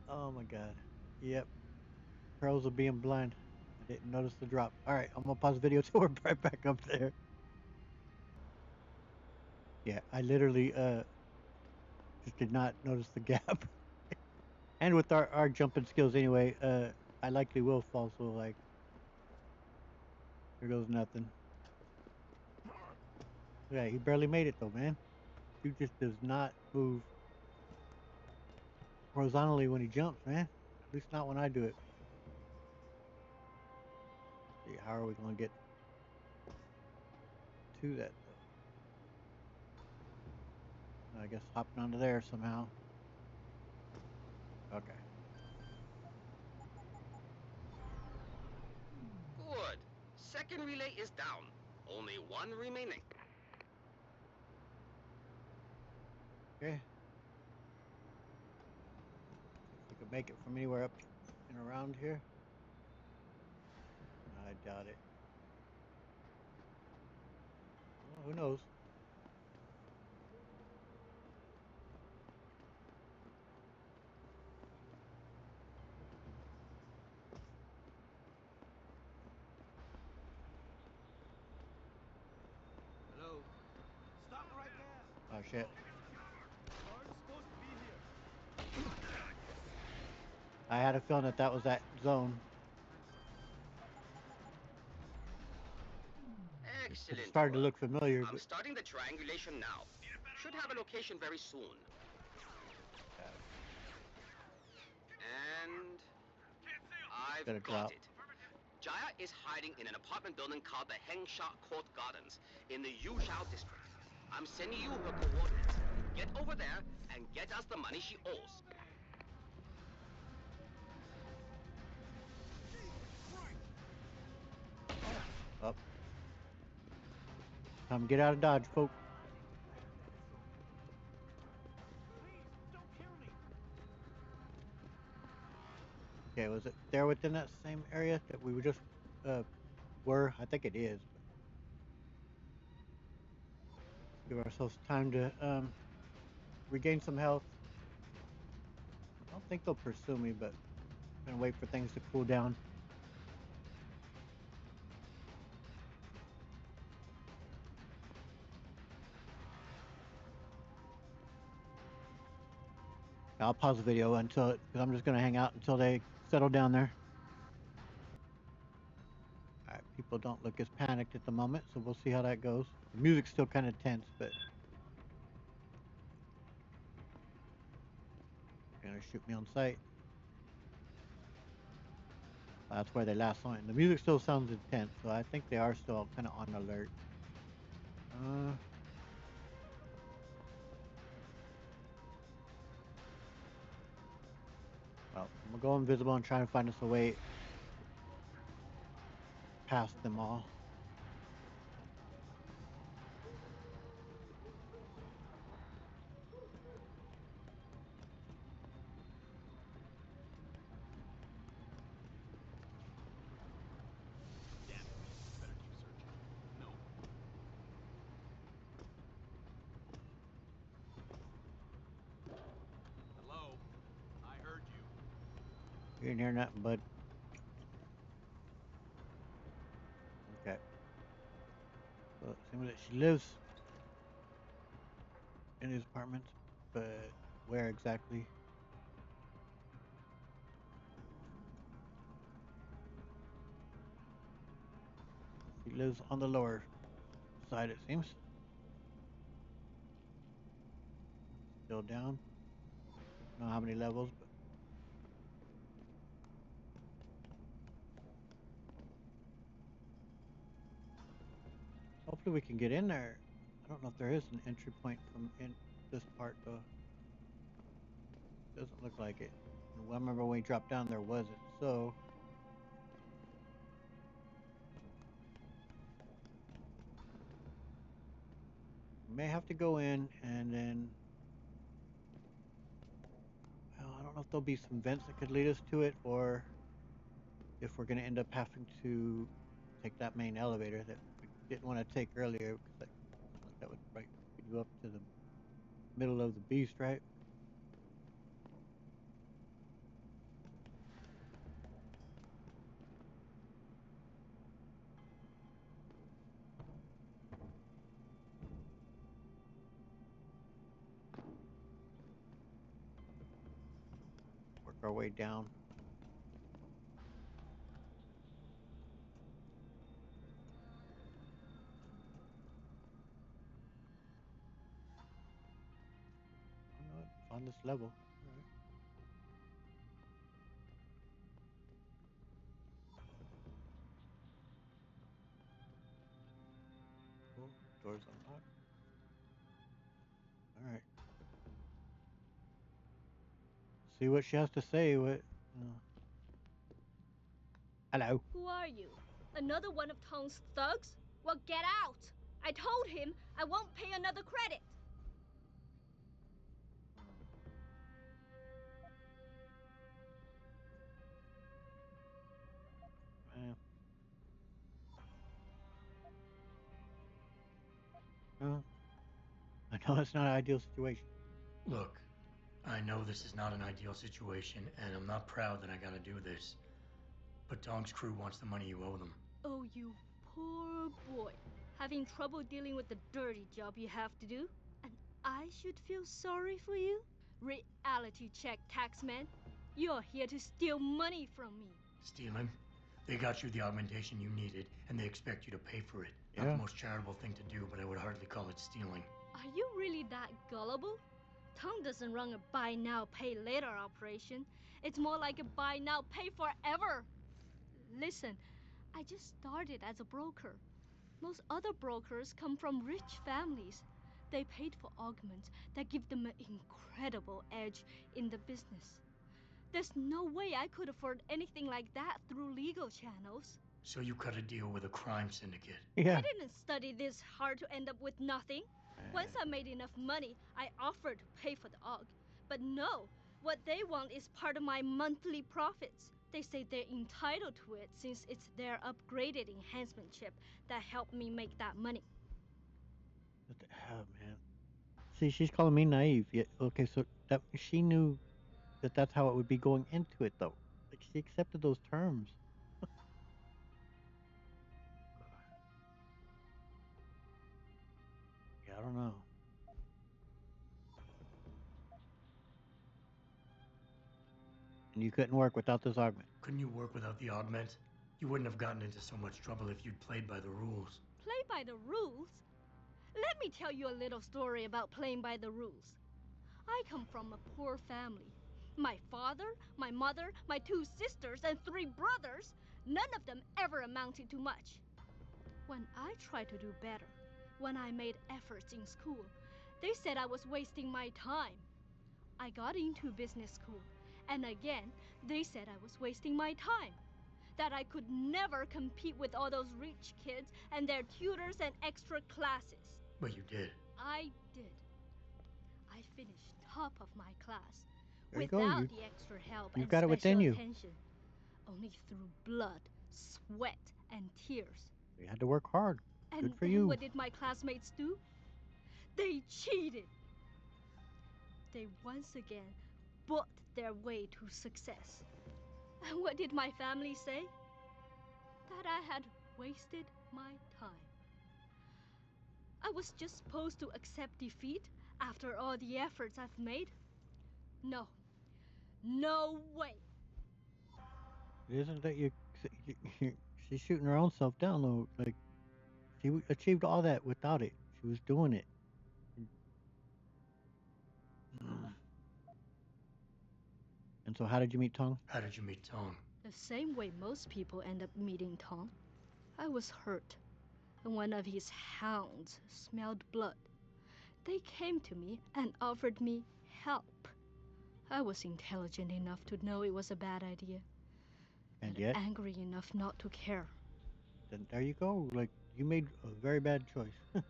Oh my God. Yep. Pros of being blind. I didn't notice the drop. All right, I'm gonna pause the video till we're right back up there. Yeah, I literally just did not notice the gap. And with our jumping skills anyway, I likely will fall. So like, here goes nothing. Yeah, he barely made it though, man. Dude just does not move horizontally when he jumps, man. At least not when I do it. See, how are we gonna get to that though? I guess hopping onto there somehow. Okay. Good. Second relay is down. Only one remaining. Okay. If we could make it from anywhere up and around here. I doubt it. Well, who knows? Hello? Stop right there! Oh shit. Aren't supposed to be here. I had a feeling that that was that zone. It Excellent started to work. look familiar, I'm but starting the triangulation now. Should have a location very soon. And I've Gonna got drop. it. Jaya is hiding in an apartment building called the Hengsha Court Gardens in the Yuzhao district. I'm sending you her coordinates. Get over there and get us the money she owes. Up. Time to get out of Dodge, folks. Please, don't kill me! Okay, was it there within that same area that we were just were? I think it is. Give ourselves time to regain some health. I don't think they'll pursue me, but I'm gonna wait for things to cool down. I'll pause the video until, because I'm just gonna hang out until they settle down there. All right, people don't look as panicked at the moment, so we'll see how that goes. The music's still kind of tense, but they're gonna shoot me on sight. That's where they last saw it. And the music still sounds intense, so I think they are still kind of on alert. Well, I'm gonna go invisible and try and find us a way past them all. You didn't hear nothing, bud. Okay. Well, it seems that she lives in his apartment, but where exactly? She lives on the lower side, it seems. Still down. Don't know how many levels, but hopefully we can get in there. I don't know if there is an entry point from in this part though. Doesn't look like it. I remember when we dropped down there wasn't, so we may have to go in and then, well, I don't know if there'll be some vents that could lead us to it, or if we're gonna end up having to take that main elevator that we didn't want to take earlier, because that would right you up to the middle of the beast, right? Work our way down. Oh no, it's on this level. All right. Cool. Doors unlocked. All right. See what she has to say. What? Hello. Who are you? Another one of Tong's thugs? Well, get out! I told him I won't pay another credit. I know it's not an ideal situation. Look, I know this is not an ideal situation, and I'm not proud that I gotta do this. But Tong's crew wants the money you owe them. Oh, you poor boy. Having trouble dealing with the dirty job you have to do? And I should feel sorry for you? Reality check, taxman. You're here to steal money from me. Stealing? They got you the augmentation you needed, and they expect you to pay for it. Yeah. Not the most charitable thing to do, but I would hardly call it stealing. Are you really that gullible? Tong doesn't run a buy now, pay later operation. It's more like a buy now, pay forever. Listen, I just started as a broker. Most other brokers come from rich families. They paid for augments that give them an incredible edge in the business. There's no way I could afford anything like that through legal channels. So you cut a deal with a crime syndicate? Yeah. I didn't study this hard to end up with nothing. Once I made enough money, I offered to pay for the aug. But no, what they want is part of my monthly profits. They say they're entitled to it since it's their upgraded enhancement chip that helped me make that money. What the hell, man? See, she's calling me naive. Yeah, okay, so that she knew that that's how it would be going into it, though. Like, she accepted those terms. Yeah, I don't know. And you couldn't work without this augment. Couldn't you work without the augment? You wouldn't have gotten into so much trouble if you'd played by the rules. Play by the rules? Let me tell you a little story about playing by the rules. I come from a poor family. My father, my mother, my 2 sisters, and 3 brothers, none of them ever amounted to much. When I tried to do better, when I made efforts in school, they said I was wasting my time. I got into business school, and again, they said I was wasting my time. That I could never compete with all those rich kids and their tutors and extra classes. But you did. I did. I finished top of my class There you go. without the extra help You've and got it within special you. attention. Only through blood, sweat, and tears. You had to work hard. And Good for then you. what did my classmates do? They cheated. They once again bought their way to success. And what did my family say? That I had wasted my time. I was just supposed to accept defeat after all the efforts I've made? No. No way. It isn't that she's shooting her own self down though. Like, she achieved all that without it. She was doing it. And so how did you meet Tong? How did you meet Tong? The same way most people end up meeting Tong. I was hurt, and one of his hounds smelled blood. They came to me and offered me help. I was intelligent enough to know it was a bad idea. And but yet? Angry enough not to care. Then there you go. Like, you made a very bad choice. And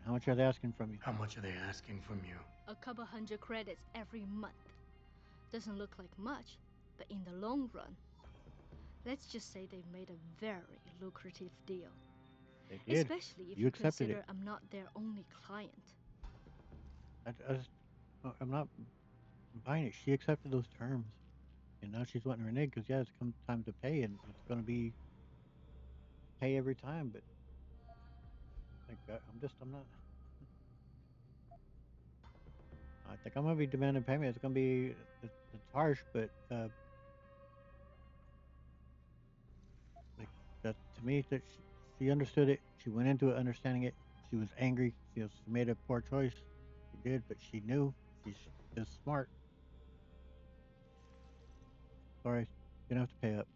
how much are they asking from you? How much are they asking from you? A couple hundred credits every month. Doesn't look like much, but in the long run, let's just say they've made a very lucrative deal. They did. Especially if You you accepted consider it. I'm not their only client. I'm not buying it. She accepted those terms. And now she's wanting to renege because, yeah, it's come time to pay, and it's going to be pay every time. But, like, I'm not. I think I'm going to be demanding payment. It's going to be, it's harsh, but, like, that to me, that she understood it. She went into it understanding it. She was angry. She made a poor choice. She did, but she knew. She's just smart. Sorry, you're going to have to pay up.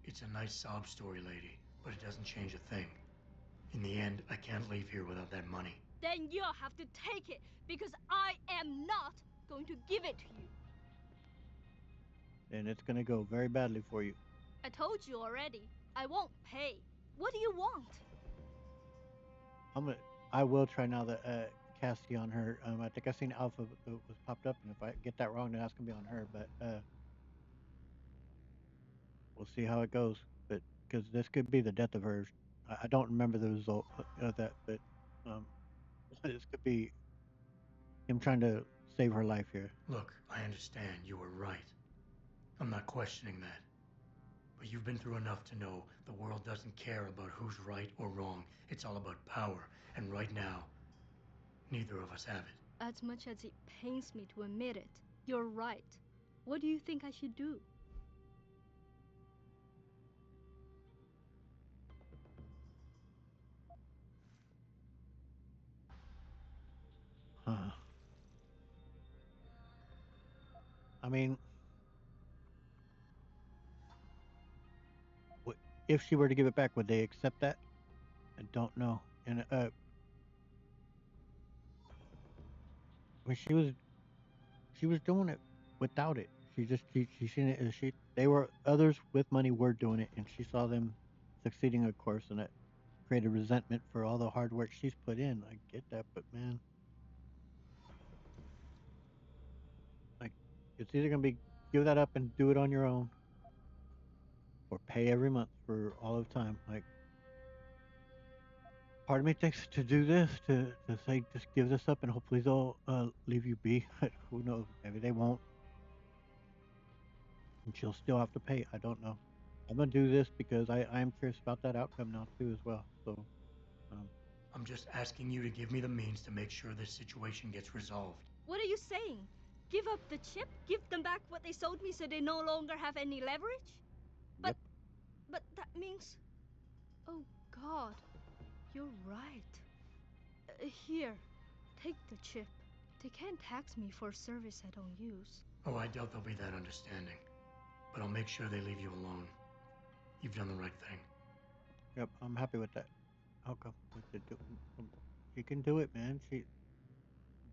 It's a nice sob story, lady, but it doesn't change a thing. In the end, I can't leave here without that money. Then you'll have to take it, because I am not going to give it to you. And it's going to go very badly for you. I told you already. I won't pay. What do you want? I will try now that Cassie on her. I think I seen Alpha was popped up, and if I get that wrong, then that's gonna be on her. But we'll see how it goes. But because this could be the death of her. I don't remember the result of that, but this could be him trying to save her life here. Look, I understand you were right. I'm not questioning that. But you've been through enough to know the world doesn't care about who's right or wrong. It's all about power. And right now, neither of us have it. As much as it pains me to admit it, you're right. What do you think I should do? I mean, if she were to give it back, would they accept that? I don't know. And I mean, she was doing it without it. She seen it. They were others with money were doing it, and she saw them succeeding, of course, and it created resentment for all the hard work she's put in. I get that, but man, like, it's either gonna be give that up and do it on your own, or pay every month for all of time. Like, part of me thinks to do this to say just give this up and hopefully they'll leave you be. Who knows? Maybe they won't. And she'll still have to pay. I don't know. I'm gonna do this because I'm curious about that outcome now too as well. So I'm just asking you to give me the means to make sure this situation gets resolved. What are you saying? Give up the chip? Give them back what they sold me so they no longer have any leverage? Yep. But that means... Oh, God. You're right. Here, take the chip. They can't tax me for service I don't use. Oh, I doubt they'll be that understanding. But I'll make sure they leave you alone. You've done the right thing. Yep, I'm happy with that. How come? She can do it, man. She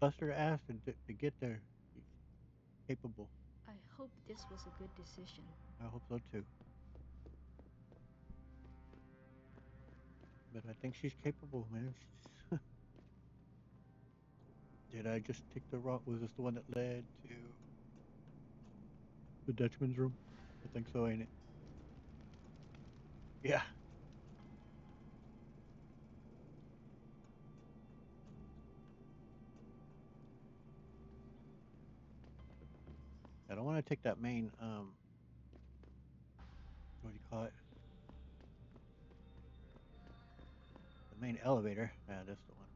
bust her ass to get there. She's capable. I hope this was a good decision. I hope so too. But I think she's capable, man. Did I just take the wrong? Was this the one that led to the Dutchman's room? I think so, ain't it? Yeah. I don't want to take that main, what do you call it? The main elevator. Yeah, that's the one.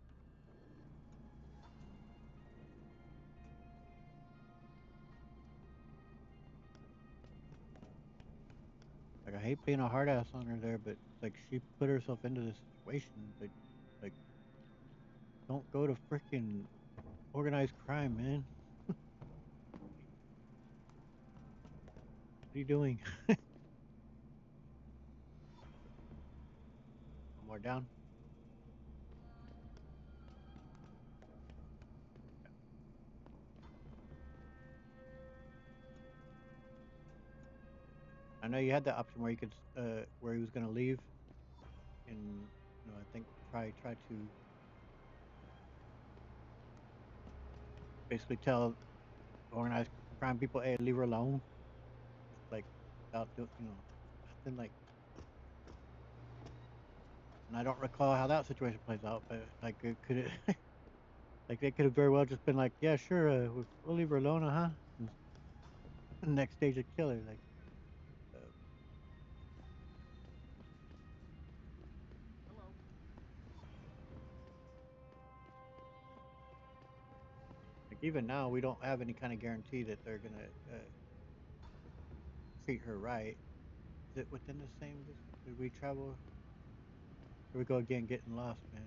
Like, I hate being a hard ass on her there, but like she put herself into this situation. But like, don't go to freaking organized crime, man. What are you doing? One more down. I know you had the option where you could, where he was gonna leave, and I think try to basically tell organized crime people, hey, leave her alone. Like, without doing, nothing like. And I don't recall how that situation plays out, but like, could it, like they could have very well just been like, yeah, sure, we'll leave her alone, huh? Next stage of killer, like. Like even now, we don't have any kind of guarantee that they're gonna treat her right. Is it within the same? Did we travel? Here we go again, getting lost, man.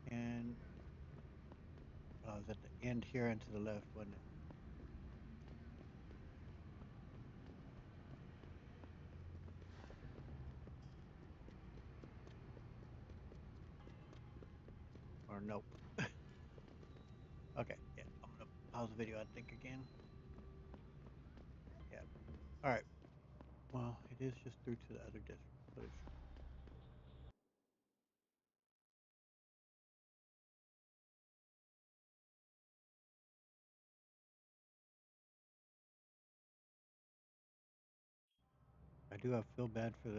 And oh, it was at the end here and to the left, wasn't it? Or nope. Okay, yeah, I'm gonna pause the video, I think, again. Yeah. All right. Well, it is just through to the other disc footage. I do feel bad for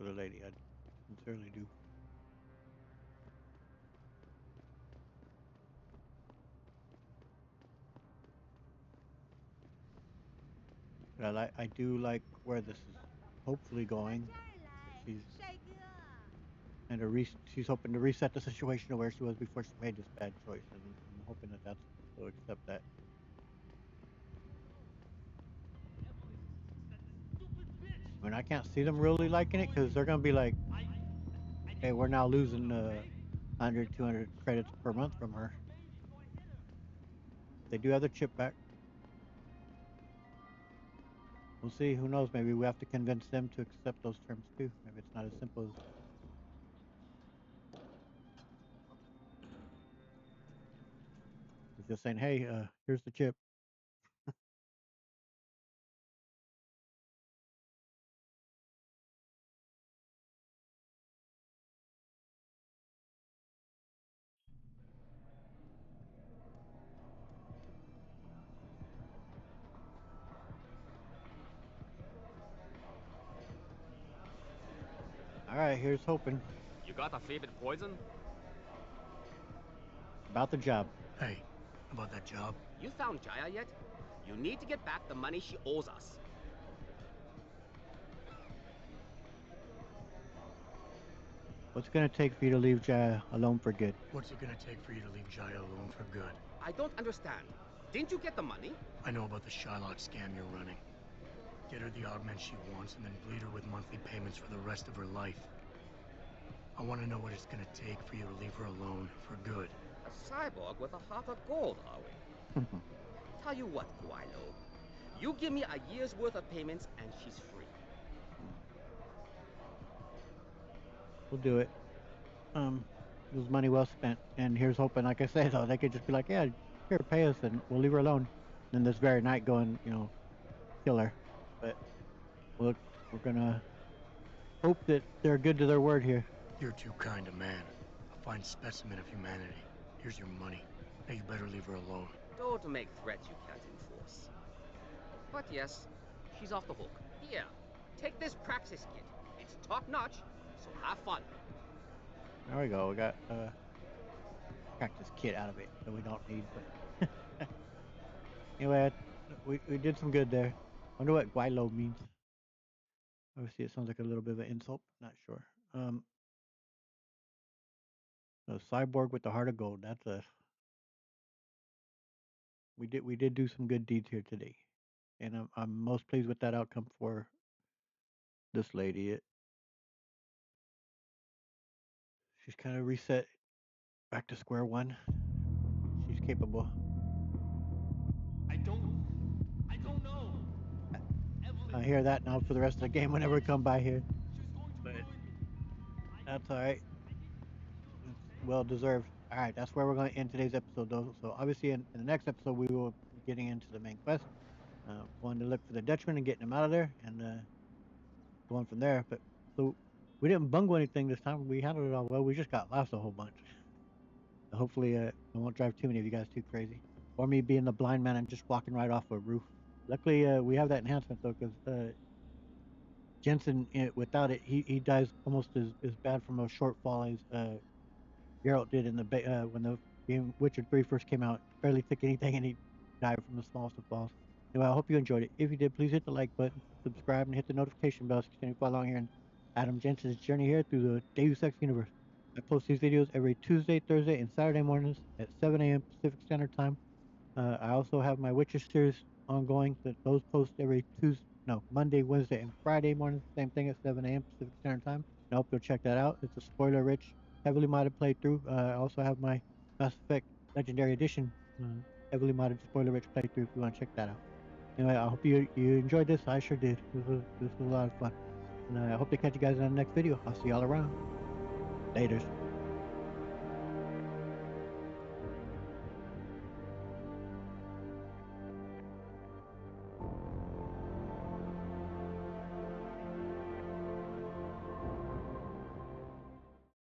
the lady. I sincerely do. But I do like where this is hopefully going. She's and she's hoping to reset the situation to where she was before she made this bad choice, and I'm hoping that they'll accept that. I mean, I can't see them really liking it because they're gonna be like, "Hey, we're now losing 100, 200 credits per month from her." They do have the chip back. We'll see. Who knows? Maybe we have to convince them to accept those terms too. Maybe it's not as simple as it's just saying, "Hey, here's the chip." All right, here's hoping. You got a favorite poison? About the job. Hey, about that job? You found Jaya yet? You need to get back the money she owes us. What's it gonna take for you to leave Jaya alone for good? What's it gonna take for you to leave Jaya alone for good? I don't understand. Didn't you get the money? I know about the Shylock scam you're running. Get her the augment she wants and then bleed her with monthly payments for the rest of her life. I want to know what it's gonna take for you to leave her alone for good. A cyborg with a heart of gold, are we? Tell you what, Guilo. You give me a year's worth of payments and she's free. We'll do it. It was money well spent. And here's hoping, like I said, though, they could just be like, yeah, here, pay us, and we'll leave her alone. And then this very night go and, kill her. But look, we're gonna hope that they're good to their word here. You're too kind a man. A fine specimen of humanity. Here's your money. Now you better leave her alone. Don't make threats you can't enforce. But yes, she's off the hook. Here, take this praxis kit. It's top-notch, so have fun. There we go. We got practice kit out of it that we don't need. But anyway, we did some good there. Wonder what Guaylo means. Obviously, it sounds like a little bit of an insult. Not sure. A cyborg with the heart of gold. That's a. We did do some good deeds here today, and I'm most pleased with that outcome for this lady. She's kind of reset back to square one. She's capable. I don't know. I hear that now for the rest of the game whenever we come by here. But that's all right. It's well deserved. All right, that's where we're going to end today's episode, though. So obviously, in the next episode, we will be getting into the main quest, going to look for the Dutchman and getting him out of there, and going from there. But so we didn't bungle anything this time. We handled it all well. We just got lost a whole bunch. Hopefully, I won't drive too many of you guys too crazy, or me being the blind man and just walking right off a roof. Luckily, we have that enhancement though, because Jensen, without it, he dies almost as bad from a short fall as Geralt did in the when the game Witcher 3 first came out. Barely took anything and he died from the smallest of falls. Anyway, I hope you enjoyed it. If you did, please hit the like button, subscribe, and hit the notification bell to continue to follow along here in Adam Jensen's journey here through the Deus Ex universe. I post these videos every Tuesday, Thursday, and Saturday mornings at 7 a.m. Pacific Standard Time. I also have my Witcher series ongoing. Those post every Monday, Wednesday, and Friday morning. Same thing at 7 a.m. Pacific Standard Time. I hope you'll check that out. It's a spoiler-rich, heavily modded playthrough. I also have my Mass Effect Legendary Edition heavily modded spoiler-rich playthrough if you want to check that out. Anyway, I hope you enjoyed this. I sure did. This was a lot of fun. And I hope to catch you guys in the next video. I'll see y'all around. Laters.